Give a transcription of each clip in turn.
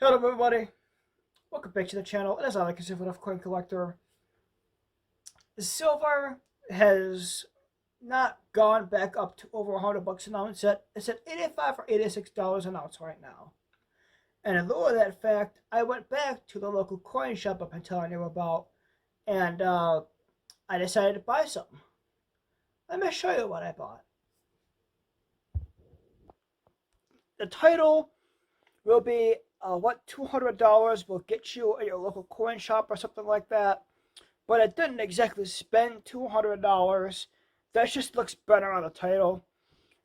Hello everybody, welcome back to the channel. As I like a silverr coin collector, silver has not gone back up to over $100 an ounce yet. It's at 85 or $86 an ounce right now. And in lieu of that fact, I went back to the local coin shop I've been telling you about, and I decided to buy something. Let me show you what I bought. The title will be what $200 will get you at your local coin shop or something like that. But I didn't exactly spend $200. That just looks better on the title.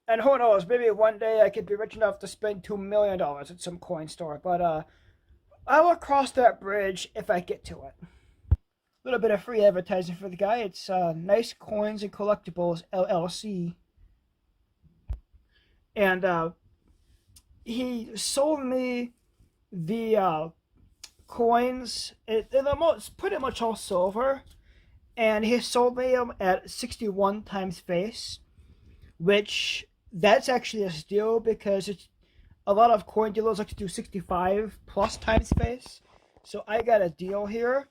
And who knows, maybe one day I could be rich enough to spend $2 million at some coin store. But I will cross that bridge if I get to it. A little bit of free advertising for the guy. It's Nice Coins and Collectibles, LLC. And he sold me the coins. It's pretty much all silver, and he sold me them at 61 times face, which that's actually a steal because it's a lot of coin dealers like to do 65 plus times face. So I got a deal here,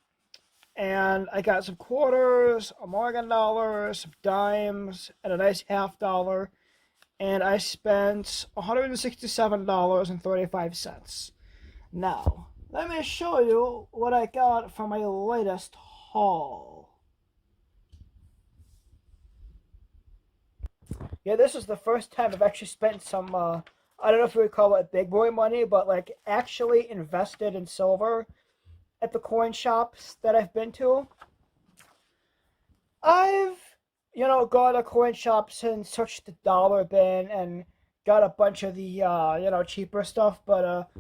and I got some quarters, a Morgan dollar, some dimes, and a nice $half, and I spent $167.35. Now, let me show you what I got from my latest haul. Yeah, this is the first time I've actually spent some, I don't know if you would call it big boy money, but like actually invested in silver at the coin shops that I've been to. I've, gone to coin shops and searched the dollar bin and got a bunch of the, cheaper stuff, but,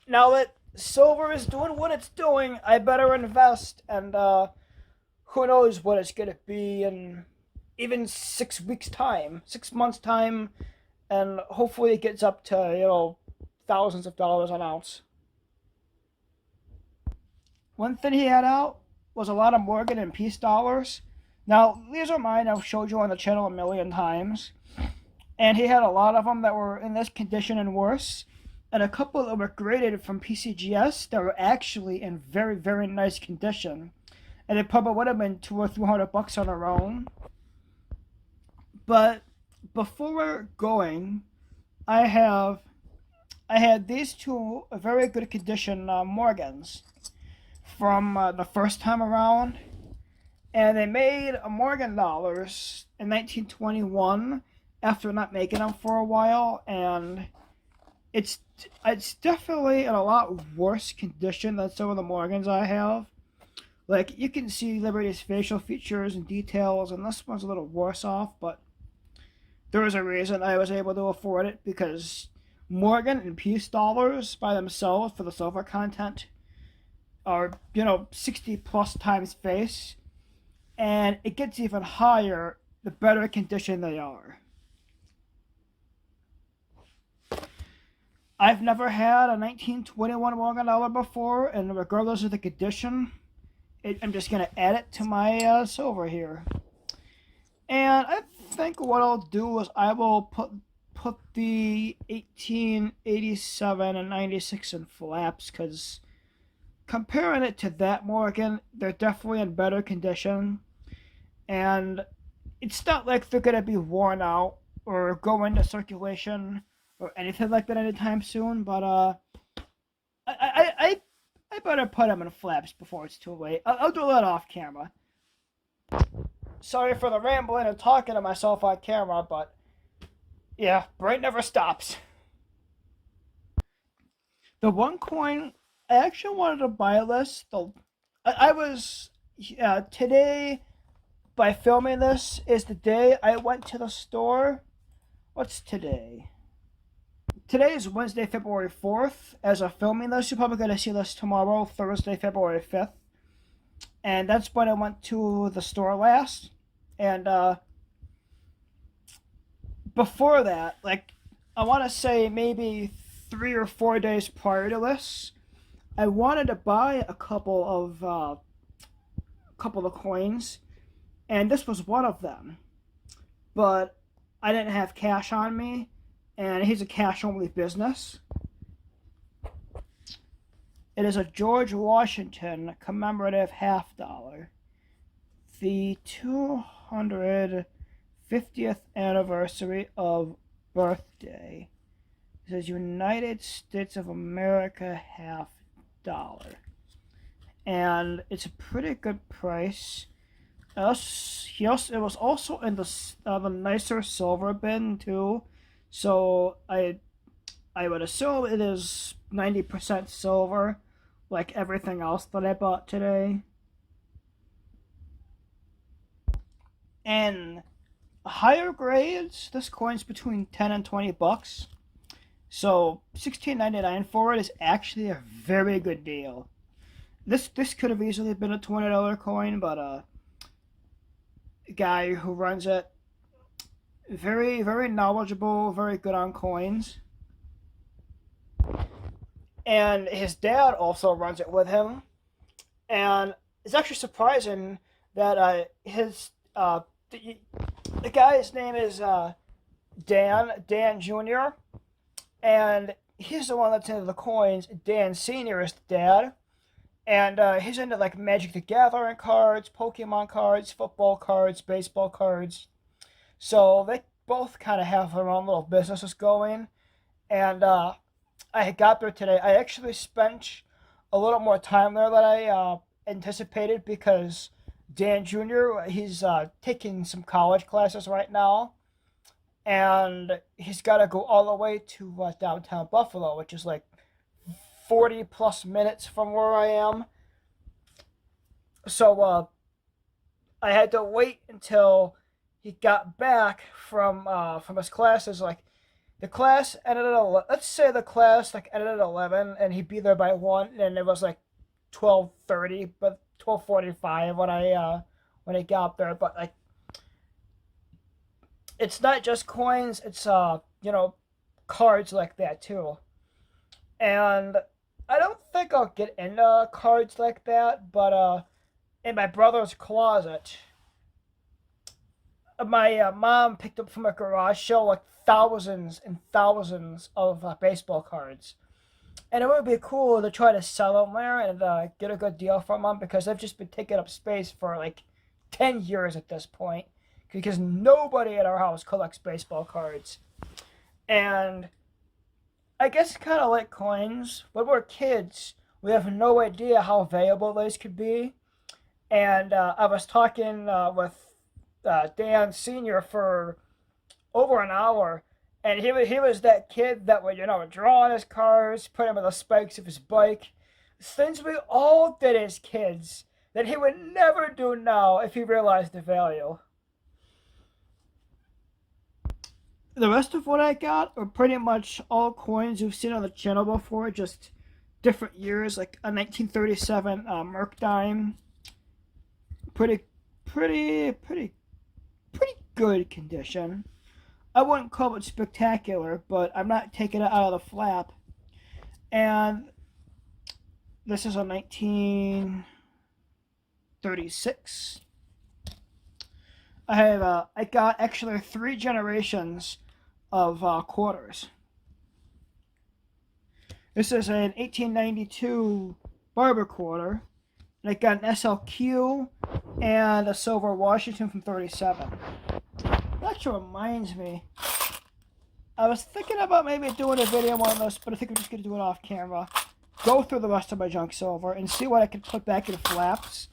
now that silver is doing what it's doing, I better invest, and who knows what it's gonna be in even 6 weeks time, 6 months time, and hopefully it gets up to thousands of dollars an ounce. One thing he had out was a lot of Morgan and Peace dollars. Now these are mine. I've showed you on the channel a million times, and he had a lot of them that were in this condition and worse, and a couple that were graded from PCGS that were actually in very, very nice condition. And it probably would have been $200 or $300 on their own. But before going, I had these two very good condition Morgans from the first time around. And they made a Morgan dollars in 1921 after not making them for a while, and it's definitely in a lot worse condition than some of the Morgans I have. Like, you can see Liberty's facial features and details, and this one's a little worse off, but there was a reason I was able to afford it, because Morgan and Peace dollars by themselves for the silver content are, 60 plus times face, and it gets even higher the better condition they are. I've never had a 1921 Morgan dollar before, and regardless of the condition, I'm just going to add it to my silver here. And I think what I'll do is I will put the 1887 and 96 in flaps, because comparing it to that Morgan, they're definitely in better condition. And it's not like they're going to be worn out or go into circulation or anything like that anytime soon, but I better put them in flaps before it's too late. I'll do that off camera. Sorry for the rambling and talking to myself on camera, but yeah, brain never stops. The one coin I actually wanted to buy this. I was today, by filming this, is the day I went to the store. What's today? Today is Wednesday, February 4th. As of filming this, you're probably going to see this tomorrow, Thursday, February 5th. And that's when I went to the store last. And before that, like, I want to say maybe 3 or 4 days prior to this, I wanted to buy a couple of coins, and this was one of them. But I didn't have cash on me, and he's a cash-only business. It is a George Washington commemorative half dollar. The 250th anniversary of birthday. It says United States of America half dollar. And it's a pretty good price. It was also in the nicer silver bin too, so I would assume it is 90% silver, like everything else that I bought today. And higher grades, this coin's between 10 and 20 bucks. So $16.99 for it is actually a very good deal. This could have easily been a $20 coin, but guy who runs it, very knowledgeable, very good on coins, and his dad also runs it with him. And it's actually surprising that the guy's name is Dan Jr., and he's the one that's into the coins. Dan Sr. is the dad. And he's into like Magic the Gathering cards, Pokemon cards, football cards, baseball cards. So they both kind of have their own little businesses going. And I got there today. I actually spent a little more time there than I anticipated because Dan Jr., he's taking some college classes right now. And he's got to go all the way to downtown Buffalo, which is like 40 plus minutes from where I am. So I had to wait until he got back from his classes. Like the class ended at let's say the class like ended at 11, and he'd be there by 1, and it was like 12:30, but 12:45 when I got there. But like it's not just coins; it's cards like that too. And I don't think I'll get into cards like that, but in my brother's closet, my mom picked up from a garage sale like thousands and thousands of baseball cards. And it would be cool to try to sell them there and get a good deal from them because they've just been taking up space for like 10 years at this point because nobody at our house collects baseball cards. And I guess kind of like coins. When we're kids, we have no idea how valuable those could be. And I was talking with Dan Sr. for over an hour, and he was that kid that would draw on his cars, put them on the spikes of his bike, things we all did as kids that he would never do now if he realized the value. The rest of what I got are pretty much all coins you've seen on the channel before, just different years, like a 1937 Merc dime. Pretty good condition. I wouldn't call it spectacular, but I'm not taking it out of the flap. And this is a 1936. I got actually 3 generations of quarters. This is an 1892 barber quarter. And I got an SLQ and a silver Washington from 37. That actually reminds me. I was thinking about maybe doing a video on this, but I think I'm just going to do it off camera. Go through the rest of my junk silver and see what I can put back in flaps.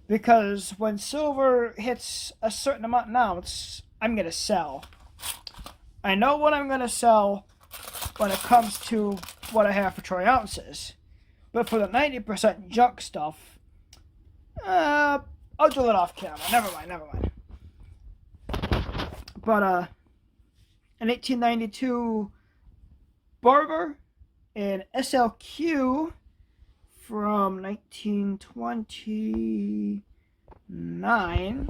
Because when silver hits a certain amount in ounce, I'm going to sell. I know what I'm going to sell when it comes to what I have for troy ounces. But for the 90% junk stuff, I'll do it off camera. Never mind. But an 1892 Barber, an SLQ from 1929,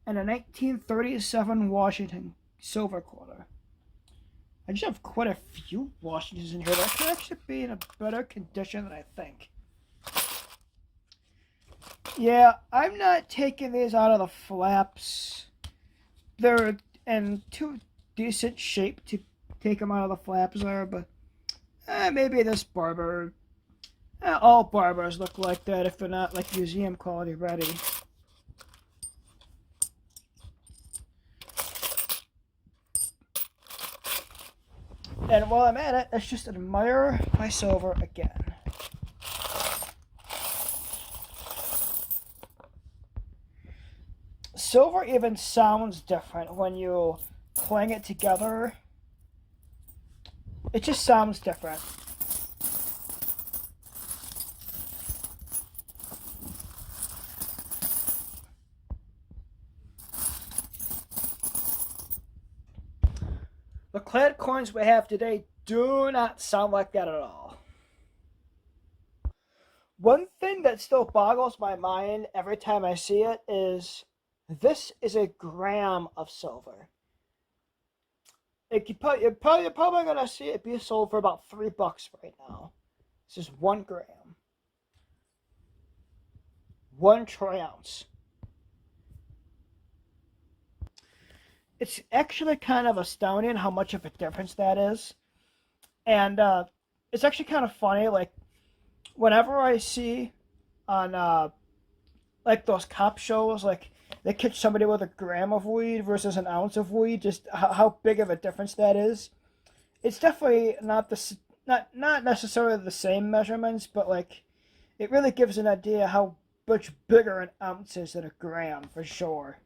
and a 1937 Washington silver quarter. I just have quite a few Washingtons in here that could actually be in a better condition than I think. Yeah, I'm not taking these out of the flaps. They're in too decent shape to take them out of the flaps there, but maybe this barber, All barbers look like that if they're not like museum quality ready. And while I'm at it, let's just admire my silver again. Silver even sounds different when you clang it together. It just sounds different. The clad coins we have today do not sound like that at all. One thing that still boggles my mind every time I see it is this is a gram of silver. You're probably going to see it be sold for about $3 right now. This is 1 gram. 1 troy ounce. It's actually kind of astounding how much of a difference that is. And it's actually kind of funny, like, whenever I see on, like, those cop shows, like, they catch somebody with a gram of weed versus an ounce of weed, just how big of a difference that is. It's definitely not necessarily the same measurements, but, like, it really gives an idea how much bigger an ounce is than a gram, for sure.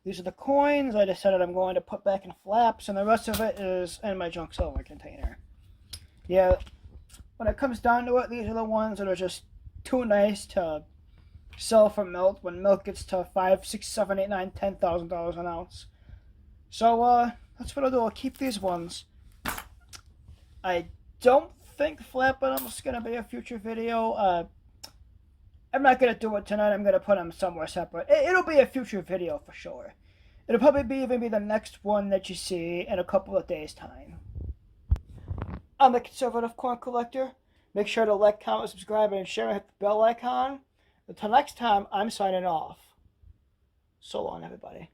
These are the coins I decided I'm going to put back in flaps, and the rest of it is in my junk silver container. Yeah, when it comes down to it, these are the ones that are just too nice to sell for milk when milk gets to $5, $6, $7, $8, $9, $10,000 an ounce. So that's what I'll do. I'll keep these ones. I don't think flapping them is gonna be a future video. I'm not gonna do it tonight. I'm gonna put them somewhere separate. It'll be a future video for sure. It'll probably even be the next one that you see in a couple of days' time. I'm the Conservative Coin Collector. Make sure to like, comment, subscribe, and share, and hit the bell icon. Until next time, I'm signing off. So long, everybody.